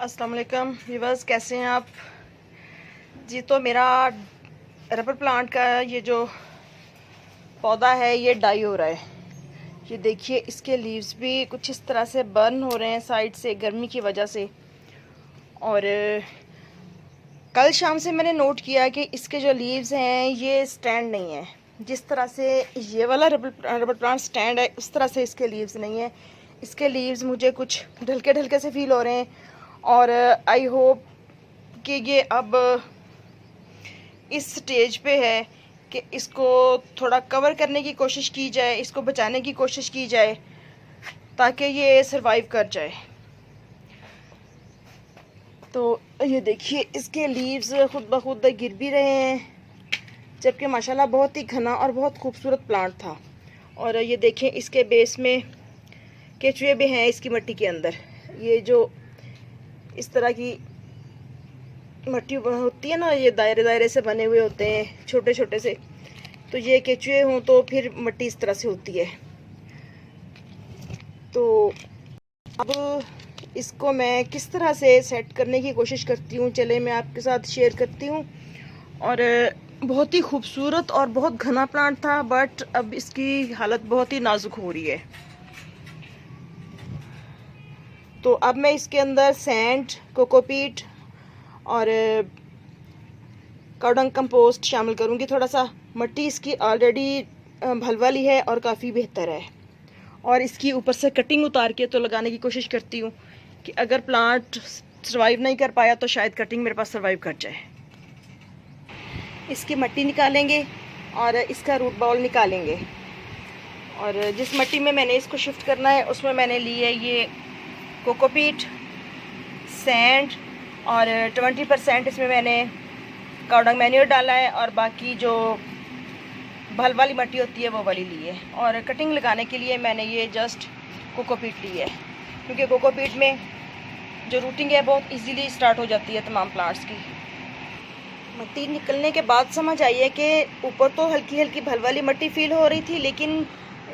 अस्सलाम वालेकुम व्यूअर्स, कैसे हैं आप जी। तो मेरा रबर प्लांट का ये जो पौधा है ये डाई हो रहा है। ये देखिए, इसके लीव्स भी कुछ इस तरह से बर्न हो रहे हैं साइड से गर्मी की वजह से। और कल शाम से मैंने नोट किया कि इसके जो लीव्स हैं ये स्टैंड नहीं है। जिस तरह से ये वाला रबर प्लांट स्टैंड है उस तरह से इसके लीव्स नहीं है। इसके लीव्स मुझे कुछ ढलके ढलके से फील हो रहे हैं। और आई होप कि ये अब इस स्टेज पे है कि इसको थोड़ा कवर करने की कोशिश की जाए, इसको बचाने की कोशिश की जाए ताकि ये सरवाइव कर जाए। तो ये देखिए, इसके लीव्स खुद ब खुद गिर भी रहे हैं, जबकि माशाल्लाह बहुत ही घना और बहुत खूबसूरत प्लांट था। और ये देखें, इसके बेस में केचुए भी हैं इसकी मिट्टी के अंदर। ये जो इस तरह की मिट्टी होती है ना, ये दायरे दायरे से बने हुए होते हैं छोटे छोटे से, तो ये केचुए हों तो फिर मिट्टी इस तरह से होती है। तो अब इसको मैं किस तरह से सेट करने की कोशिश करती हूँ, चले मैं आपके साथ शेयर करती हूँ। और बहुत ही खूबसूरत और बहुत घना प्लांट था, बट अब इसकी हालत बहुत ही नाजुक हो रही है। तो अब मैं इसके अंदर सैंड, कोकोपीट और काउडंग कंपोस्ट शामिल करूँगी। थोड़ा सा मिट्टी इसकी ऑलरेडी भलवाली है और काफ़ी बेहतर है। और इसकी ऊपर से कटिंग उतार के तो लगाने की कोशिश करती हूँ कि अगर प्लांट सर्वाइव नहीं कर पाया तो शायद कटिंग मेरे पास सर्वाइव कर जाए। इसकी मिट्टी निकालेंगे और इसका रूट बाउल निकालेंगे। और जिस मिट्टी में मैंने इसको शिफ्ट करना है उसमें मैंने ली है ये कोकोपीट, सैंड और 20% इसमें मैंने काउडंग मैन्योर डाला है, और बाकी जो भल वाली मिट्टी होती है वो वाली ली है। और कटिंग लगाने के लिए मैंने ये जस्ट कोकोपीट ली है, क्योंकि कोकोपीट में जो रूटिंग है बहुत इजीली स्टार्ट हो जाती है तमाम प्लांट्स की। मिट्टी निकलने के बाद समझ आई है कि ऊपर तो हल्की हल्की भल वाली मिट्टी फील हो रही थी, लेकिन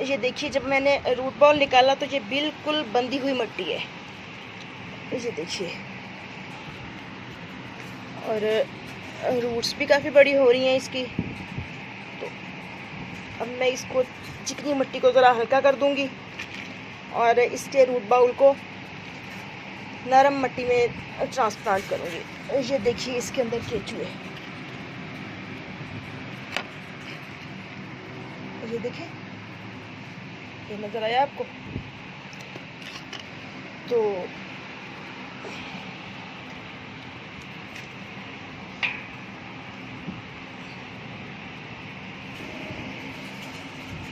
ये देखिए जब मैंने रूट बॉल निकाला तो ये बिल्कुल बंधी हुई मिट्टी है, ये देखिए। और रूट्स भी काफ़ी बड़ी हो रही हैं इसकी। तो अब मैं इसको चिकनी मिट्टी को ज़रा हल्का कर दूंगी और इसके रूट बाउल को नरम मिट्टी में ट्रांसप्लांट करूंगी। ये देखिए, इसके अंदर केचुए, ये देखिए, ये नज़र आया आपको? तो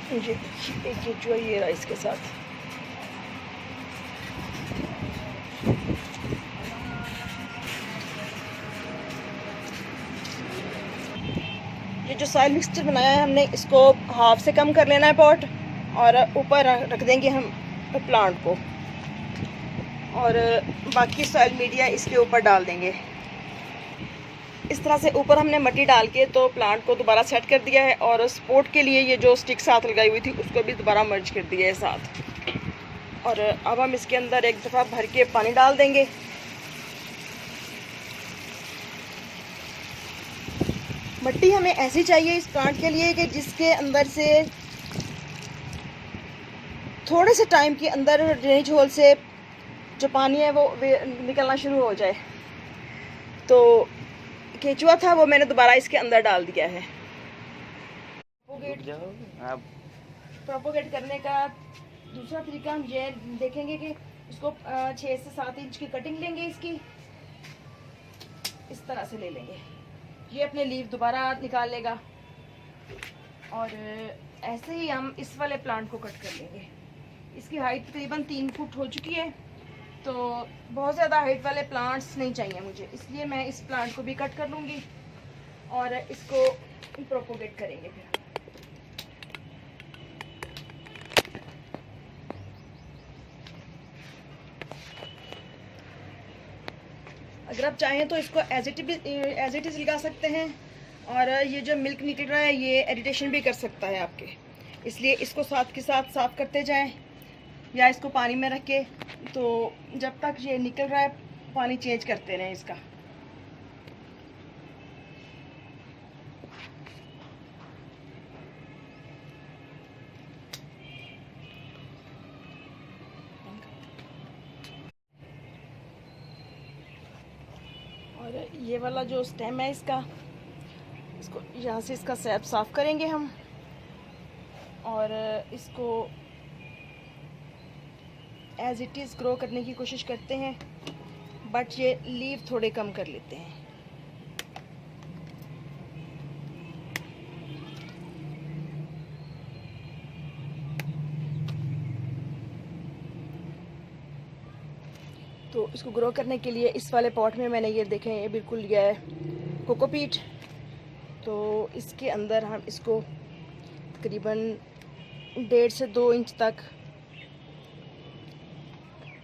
ये देखिए, एक केचुआ ये रहा इसके साथ। ये जो सॉइल मिक्सचर बनाया है हमने, इसको हाफ से कम कर लेना है पॉट, और ऊपर रख देंगे हम प्लांट को, और बाकी सॉइल मीडिया इसके ऊपर डाल देंगे। इस तरह से ऊपर हमने मिट्टी डाल के तो प्लांट को दोबारा सेट कर दिया है, और सपोर्ट के लिए ये जो स्टिक साथ लगाई हुई थी उसको भी दोबारा मर्ज कर दिया है साथ। और अब हम इसके अंदर एक दफ़ा भर के पानी डाल देंगे। मिट्टी हमें ऐसी चाहिए इस प्लांट के लिए कि जिसके अंदर से थोड़े से टाइम के अंदर ड्रेनेज होल से जो पानी है वो निकलना शुरू हो जाए। तो केचुआ था वो मैंने दोबारा इसके अंदर डाल दिया है। प्रोपोगेट करने का दूसरा तरीका हम ये देखेंगे कि इसको 6 से 7 इंच की कटिंग लेंगे इसकी, इस तरह से ले लेंगे। ये अपने लीव दोबारा निकाल लेगा, और ऐसे ही हम इस वाले प्लांट को कट कर लेंगे। इसकी हाइट तकरीबन 3 फुट हो चुकी है, तो बहुत ज़्यादा हाइट वाले प्लांट्स नहीं चाहिए मुझे, इसलिए मैं इस प्लांट को भी कट कर लूँगी और इसको प्रोपोगेट करेंगे फिर। अगर आप चाहें तो इसको एज इट इज़ लगा सकते हैं, और ये जो मिल्क निकल रहा है ये इरिटेशन भी कर सकता है आपके, इसलिए इसको साथ के साथ साफ़ करते जाएं, या इसको पानी में रख के, तो जब तक ये निकल रहा है पानी चेंज करते रहें इसका। और ये वाला जो स्टेम है इसका, इसको यहाँ से इसका सैप साफ़ करेंगे हम, और इसको एज़ इट इज़ ग्रो करने की कोशिश करते हैं, बट ये लीव थोड़े कम कर लेते हैं। तो इसको ग्रो करने के लिए इस वाले पॉट में मैंने ये देखें, ये बिल्कुल लिया है कोकोपीट। तो इसके अंदर हम इसको तकरीबन 1.5 से 2 इंच तक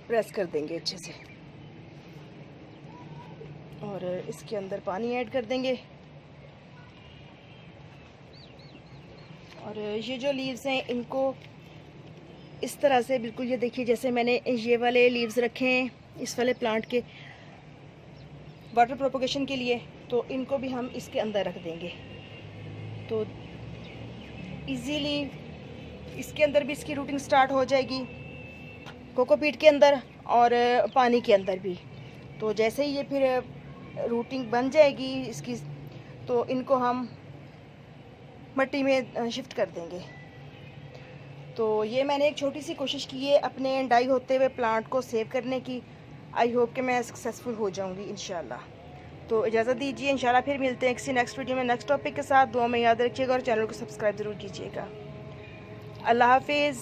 प्रेस कर देंगे अच्छे से, और इसके अंदर पानी ऐड कर देंगे। और ये जो लीव्स हैं इनको इस तरह से बिल्कुल, ये देखिए जैसे मैंने ये वाले लीव्स रखे हैं इस वाले प्लांट के वाटर प्रोपोगेशन के लिए, तो इनको भी हम इसके अंदर रख देंगे। तो इजीली इसके अंदर भी इसकी रूटिंग स्टार्ट हो जाएगी, कोकोपीट के अंदर और पानी के अंदर भी। तो जैसे ही ये फिर रूटिंग बन जाएगी इसकी, तो इनको हम मिट्टी में शिफ्ट कर देंगे। तो ये मैंने एक छोटी सी कोशिश की है अपने डाई होते हुए प्लांट को सेव करने की। आई होप कि मैं सक्सेसफुल हो जाऊंगी इंशाल्लाह। तो इजाज़त दीजिए, इंशाल्लाह फिर मिलते हैं किसी नेक्स्ट वीडियो में नेक्स्ट टॉपिक के साथ। दुआ में याद रखिएगा और चैनल को सब्सक्राइब ज़रूर कीजिएगा। अल्लाह हाफिज़।